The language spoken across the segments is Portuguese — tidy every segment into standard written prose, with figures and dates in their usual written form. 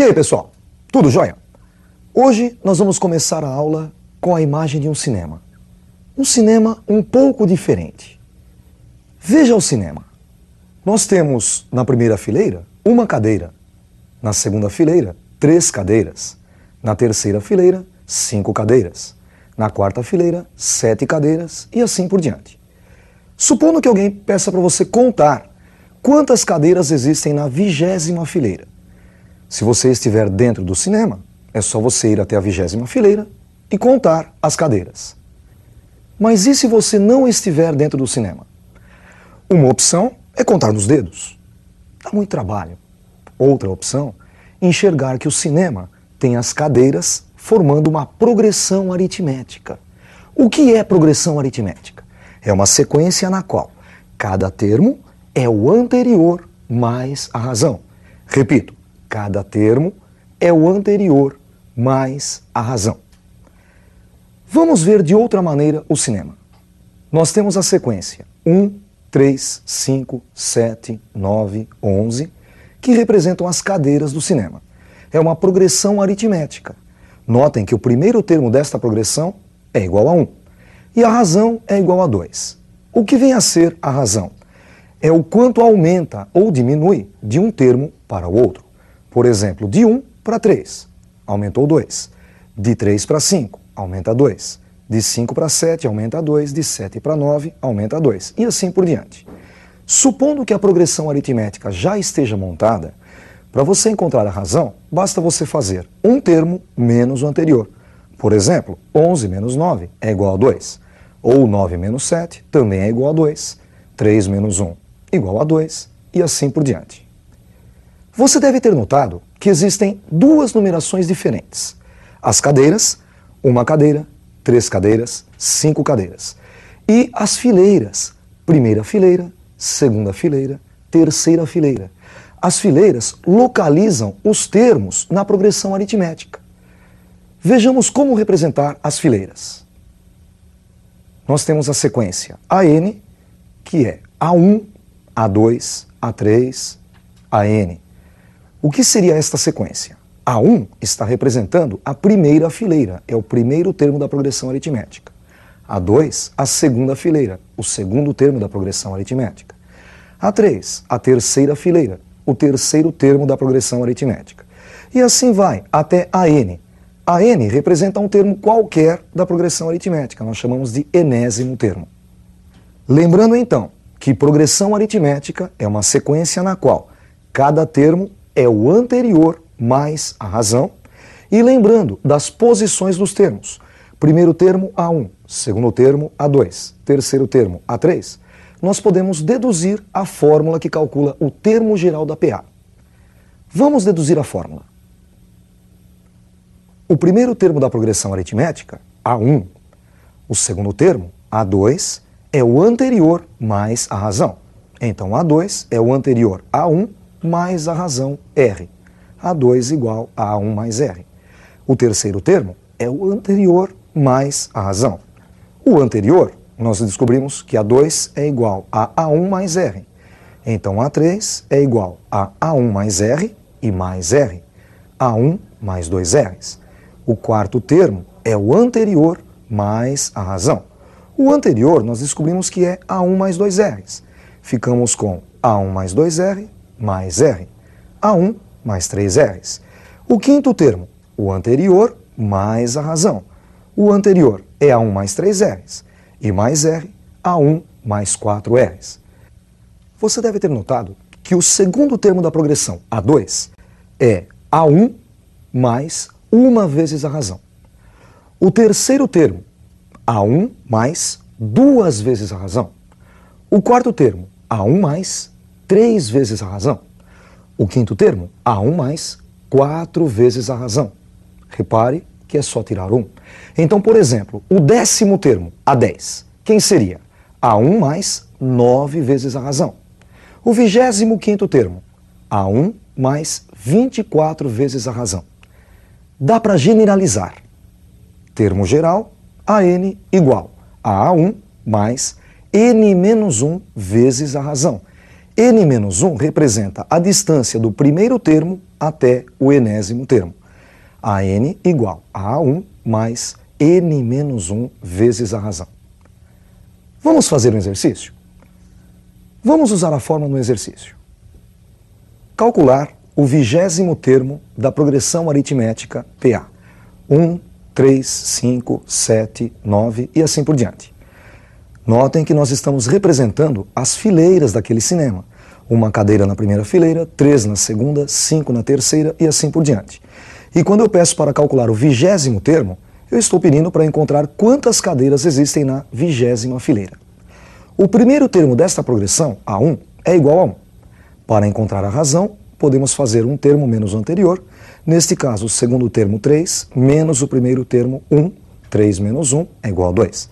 E aí, pessoal? Tudo jóia? Hoje nós vamos começar a aula com a imagem de um cinema. Um cinema um pouco diferente. Veja o cinema. Nós temos na primeira fileira uma cadeira, na segunda fileira 3 cadeiras, na terceira fileira 5 cadeiras, na quarta fileira 7 cadeiras e assim por diante. Supondo que alguém peça para você contar quantas cadeiras existem na 20ª fileira. Se você estiver dentro do cinema, é só você ir até a 20ª fileira e contar as cadeiras. Mas e se você não estiver dentro do cinema? Uma opção é contar nos dedos. Dá muito trabalho. Outra opção, enxergar que o cinema tem as cadeiras formando uma progressão aritmética. O que é progressão aritmética? É uma sequência na qual cada termo é o anterior mais a razão. Repito, cada termo é o anterior mais a razão. Vamos ver de outra maneira o cinema. Nós temos a sequência 1, 3, 5, 7, 9, 11, que representam as cadeiras do cinema. É uma progressão aritmética. Notem que o primeiro termo desta progressão é igual a 1 e a razão é igual a 2. O que vem a ser a razão? É o quanto aumenta ou diminui de um termo para o outro. Por exemplo, de 1 para 3, aumentou 2. De 3 para 5, aumenta 2. De 5 para 7, aumenta 2. De 7 para 9, aumenta 2. E assim por diante. Supondo que a progressão aritmética já esteja montada, para você encontrar a razão, basta você fazer um termo menos o anterior. Por exemplo, 11 menos 9 é igual a 2. Ou 9 menos 7 também é igual a 2. 3 menos 1 igual a 2. E assim por diante. Você deve ter notado que existem duas numerações diferentes. As cadeiras, uma cadeira, 3 cadeiras, 5 cadeiras. E as fileiras, primeira fileira, segunda fileira, terceira fileira. As fileiras localizam os termos na progressão aritmética. Vejamos como representar as fileiras. Nós temos a sequência AN, que é A1, A2, A3, AN. O que seria esta sequência? A1 está representando a primeira fileira, é o primeiro termo da progressão aritmética. A2, a segunda fileira, o segundo termo da progressão aritmética. A3, a terceira fileira, o terceiro termo da progressão aritmética. E assim vai até AN. AN representa um termo qualquer da progressão aritmética, nós chamamos de enésimo termo. Lembrando então que progressão aritmética é uma sequência na qual cada termo é o anterior mais a razão, e lembrando das posições dos termos. Primeiro termo, A1, segundo termo, A2, terceiro termo, A3, nós podemos deduzir a fórmula que calcula o termo geral da PA. Vamos deduzir a fórmula. O primeiro termo da progressão aritmética, A1, o segundo termo, A2, é o anterior mais a razão. Então, A2 é o anterior A1 mais a razão R. A2 igual a A1 mais R. O terceiro termo é o anterior mais a razão. O anterior, nós descobrimos que A2 é igual a A1 mais R. Então, A3 é igual a A1 mais R e mais R. A1 mais 2 R's. O quarto termo é o anterior mais a razão. O anterior, nós descobrimos que é A1 mais 2 R's. Ficamos com A1 mais 2R mais R. A1 mais 3 R's. O quinto termo, o anterior mais a razão. O anterior é A1 mais 3 R's. E mais R, A1 mais 4 R's. Você deve ter notado que o segundo termo da progressão, A2, é A1 mais uma vezes a razão. O terceiro termo, A1 mais 2 vezes a razão. O quarto termo, A1 mais 3 vezes a razão. O quinto termo, A1 mais 4 vezes a razão. Repare que é só tirar 1. Então, por exemplo, o 10º termo, A10, quem seria? A1 mais 9 vezes a razão. O 25º termo, A1 mais 24 vezes a razão. Dá para generalizar. Termo geral, AN igual a A1 mais N-1 vezes a razão. N-1 representa a distância do primeiro termo até o enésimo termo. AN igual a A1 mais N menos 1 vezes a razão. Vamos fazer um exercício? Vamos usar a fórmula no exercício. Calcular o 20º termo da progressão aritmética PA. 1, 3, 5, 7, 9 e assim por diante. Notem que nós estamos representando as fileiras daquele cinema. Uma cadeira na primeira fileira, 3 na segunda, 5 na terceira e assim por diante. E quando eu peço para calcular o 20º termo, eu estou pedindo para encontrar quantas cadeiras existem na 20ª fileira. O primeiro termo desta progressão, A1, é igual a 1. Para encontrar a razão, podemos fazer um termo menos o anterior, neste caso o segundo termo 3, menos o primeiro termo 1, 3 menos 1 é igual a 2.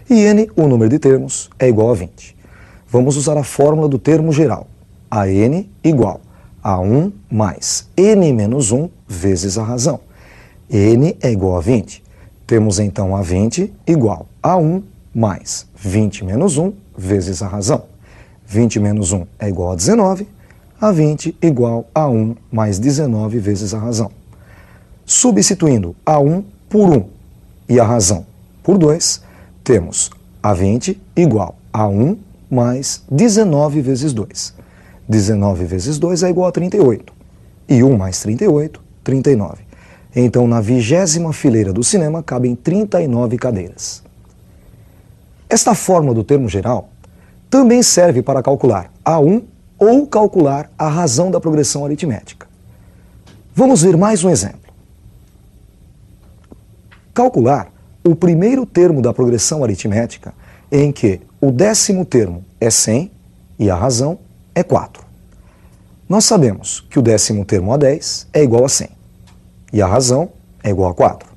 E n, o número de termos, é igual a 20. Vamos usar a fórmula do termo geral. AN igual a 1 mais n menos 1 vezes a razão. n é igual a 20. Temos então a 20 igual a 1 mais 20 menos 1 vezes a razão. 20 menos 1 é igual a 19, a 20 igual a 1 mais 19 vezes a razão. Substituindo a 1 por 1 e a razão por 2, temos a 20 igual a 1 mais 19 vezes 2. 19 vezes 2 é igual a 38. E 1 mais 38, 39. Então, na 20ª fileira do cinema, cabem 39 cadeiras. Esta fórmula do termo geral também serve para calcular A1 ou calcular a razão da progressão aritmética. Vamos ver mais um exemplo. Calcular o primeiro termo da progressão aritmética em que o 10º termo é 100 e a razão é 4. Nós sabemos que o 10º termo A10 é igual a 100 e a razão é igual a 4.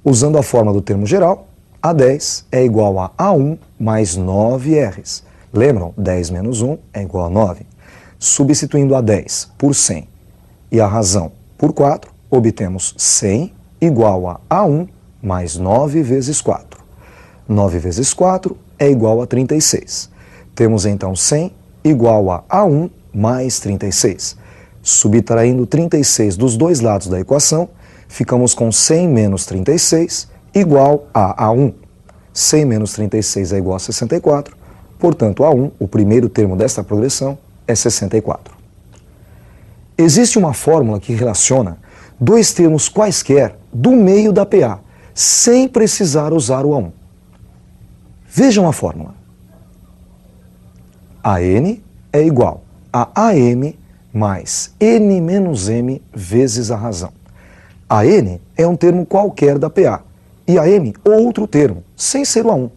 Usando a fórmula do termo geral, A10 é igual a A1 mais 9 R's. Lembram? 10 menos 1 é igual a 9. Substituindo A10 por 100 e a razão por 4, obtemos 100 igual a A1 mais 9 vezes 4. 9 vezes 4 é igual a 36. Temos então 100 igual a A1 mais 36. Subtraindo 36 dos dois lados da equação, ficamos com 100 menos 36 igual a A1. 100 menos 36 é igual a 64, portanto A1, o primeiro termo desta progressão, é 64. Existe uma fórmula que relaciona dois termos quaisquer do meio da PA, sem precisar usar o A1. Vejam a fórmula. AN é igual a AM mais N menos M vezes a razão. AN é um termo qualquer da PA e AM outro termo, sem ser o A1.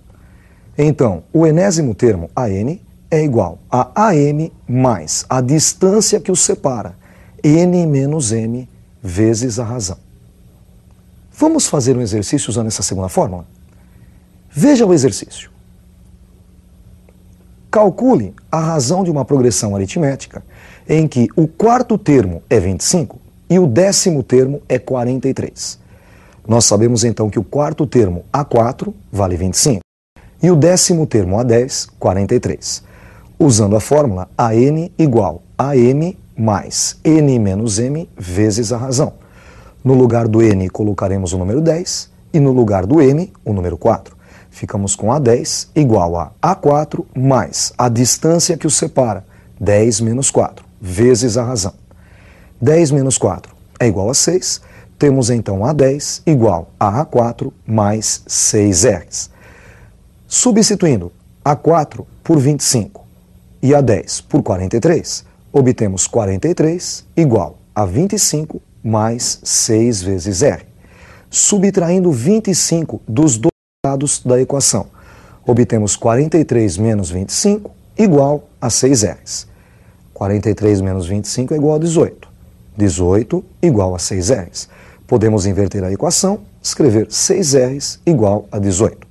Então, o enésimo termo AN é igual a AM mais a distância que os separa, N menos M vezes a razão. Vamos fazer um exercício usando essa segunda fórmula? Veja o exercício. Calcule a razão de uma progressão aritmética em que o quarto termo é 25 e o 10º termo é 43. Nós sabemos então que o quarto termo A4 vale 25 e o 10º termo A10, 43. Usando a fórmula AN igual a M mais N menos M vezes a razão. No lugar do N colocaremos o número 10 e no lugar do M o número 4. Ficamos com A10 igual a A4 mais a distância que os separa, 10 menos 4, vezes a razão. 10 menos 4 é igual a 6, temos então A10 igual a A4 mais 6Rs. Substituindo A4 por 25 e A10 por 43, obtemos 43 igual a 25 mais 6 vezes R. Subtraindo 25 dos dois lados da equação, obtemos 43 menos 25 igual a 6Rs. 43 menos 25 é igual a 18. 18 igual a 6Rs. Podemos inverter a equação, escrever 6Rs igual a 18.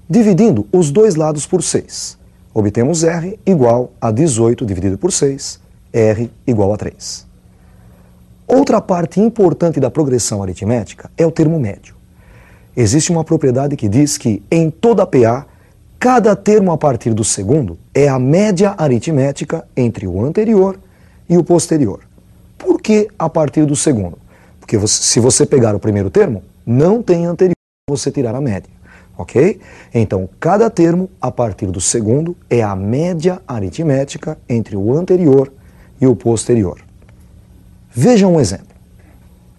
Dividindo os dois lados por 6, obtemos R igual a 18 dividido por 6, R igual a 3. Outra parte importante da progressão aritmética é o termo médio. Existe uma propriedade que diz que, em toda PA, cada termo a partir do segundo é a média aritmética entre o anterior e o posterior. Por que a partir do segundo? Porque se você pegar o primeiro termo, não tem anterior para você tirar a média, ok? Então, cada termo, a partir do segundo, é a média aritmética entre o anterior e o posterior. Veja um exemplo.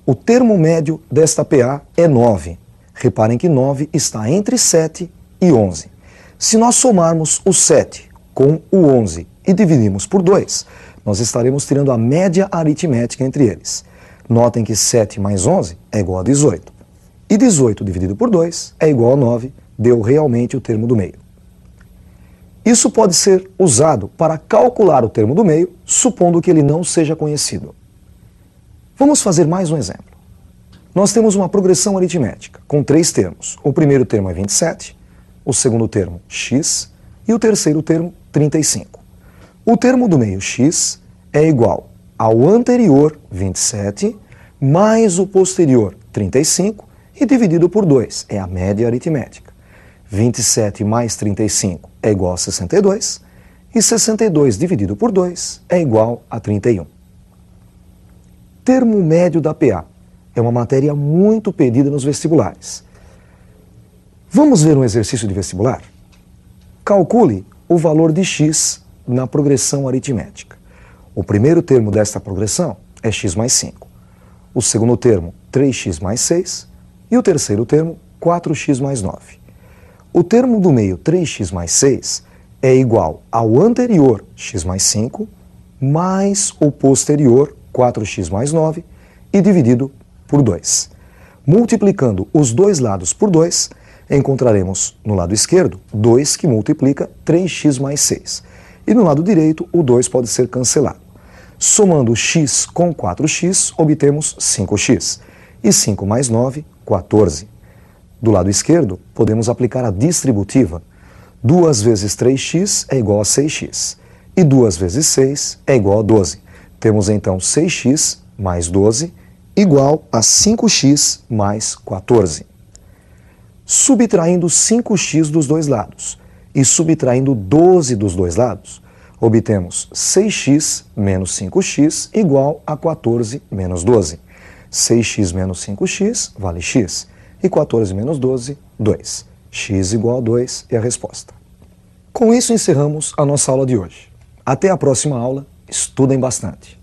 O termo médio desta PA é 9. Reparem que 9 está entre 7 e 11. Se nós somarmos o 7 com o 11 e dividirmos por 2, nós estaremos tirando a média aritmética entre eles. Notem que 7 mais 11 é igual a 18. E 18 dividido por 2 é igual a 9, deu realmente o termo do meio. Isso pode ser usado para calcular o termo do meio, supondo que ele não seja conhecido. Vamos fazer mais um exemplo. Nós temos uma progressão aritmética com 3 termos. O primeiro termo é 27, o segundo termo x e o terceiro termo 35. O termo do meio x é igual ao anterior 27 mais o posterior 35 e dividido por 2, é a média aritmética. 27 mais 35 é igual a 62 e 62 dividido por 2 é igual a 31. Termo médio da PA é uma matéria muito pedida nos vestibulares. Vamos ver um exercício de vestibular? Calcule o valor de x na progressão aritmética. O primeiro termo desta progressão é x mais 5. O segundo termo, 3x mais 6. E o terceiro termo, 4x mais 9. O termo do meio, 3x mais 6, é igual ao anterior, x mais 5, mais o posterior, 4x mais 9, e dividido por 2. Multiplicando os dois lados por 2, encontraremos no lado esquerdo 2 que multiplica 3x mais 6. E no lado direito, o 2 pode ser cancelado. Somando x com 4x, obtemos 5x. E 5 mais 9, 14. Do lado esquerdo, podemos aplicar a distributiva. 2 vezes 3x é igual a 6x. E 2 vezes 6 é igual a 12. Temos então 6x mais 12 igual a 5x mais 14. Subtraindo 5x dos dois lados e subtraindo 12 dos dois lados, obtemos 6x menos 5x igual a 14 menos 12. 6x menos 5x vale x. E 14 menos 12, 2. X igual a 2 é a resposta. Com isso encerramos a nossa aula de hoje. Até a próxima aula. Estudem bastante.